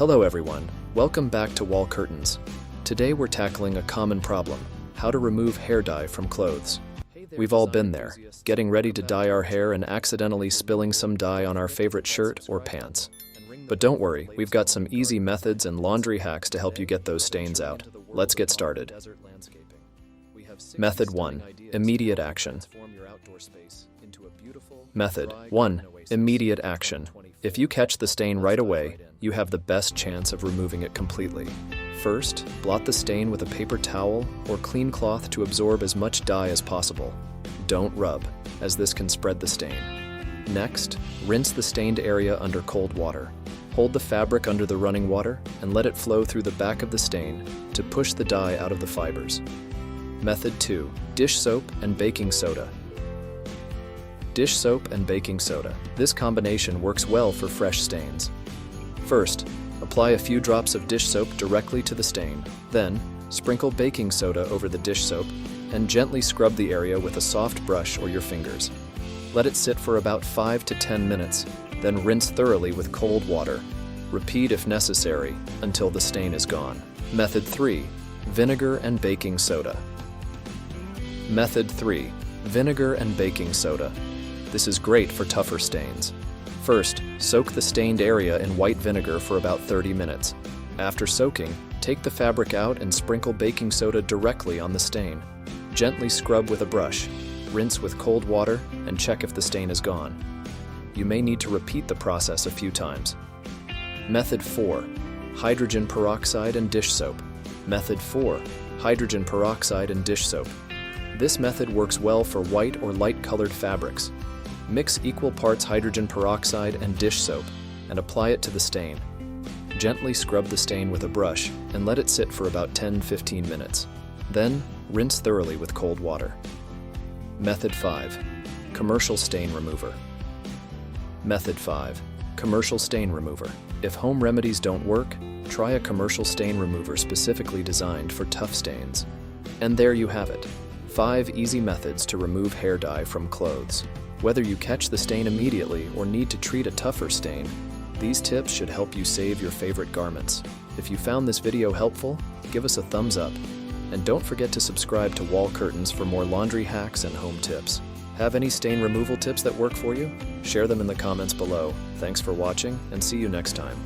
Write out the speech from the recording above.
Hello everyone, welcome back to Wall Curtains. Today we're tackling a common problem, how to remove hair dye from clothes. We've all been there, getting ready to dye our hair and accidentally spilling some dye on our favorite shirt or pants. But don't worry, we've got some easy methods and laundry hacks to help you get those stains out. Let's get started. Method 1. Immediate action. Method 1. Immediate action. If you catch the stain right away, you have the best chance of removing it completely. First, blot the stain with a paper towel or clean cloth to absorb as much dye as possible. Don't rub, as this can spread the stain. Next, rinse the stained area under cold water. Hold the fabric under the running water and let it flow through the back of the stain to push the dye out of the fibers. Method 2. Dish soap and baking soda. Dish soap and baking soda. This combination works well for fresh stains. First, apply a few drops of dish soap directly to the stain. Then, sprinkle baking soda over the dish soap and gently scrub the area with a soft brush or your fingers. Let it sit for about 5 to 10 minutes, then rinse thoroughly with cold water. Repeat if necessary until the stain is gone. Method 3. Vinegar and baking soda. Method 3. Vinegar and baking soda. This is great for tougher stains. First, soak the stained area in white vinegar for about 30 minutes. After soaking, take the fabric out and sprinkle baking soda directly on the stain. Gently scrub with a brush. Rinse with cold water and check if the stain is gone. You may need to repeat the process a few times. Method 4. Hydrogen peroxide and dish soap. Method 4. Hydrogen peroxide and dish soap. This method works well for white or light-colored fabrics. Mix equal parts hydrogen peroxide and dish soap and apply it to the stain. Gently scrub the stain with a brush and let it sit for about 10-15 minutes. Then, rinse thoroughly with cold water. Method 5. Commercial stain remover. Method 5. Commercial stain remover. If home remedies don't work, try a commercial stain remover specifically designed for tough stains. And there you have it. 5 easy methods to remove hair dye from clothes. Whether you catch the stain immediately or need to treat a tougher stain, these tips should help you save your favorite garments. If you found this video helpful, give us a thumbs up. And don't forget to subscribe to Wall Curtains for more laundry hacks and home tips. Have any stain removal tips that work for you? Share them in the comments below. Thanks for watching, and see you next time.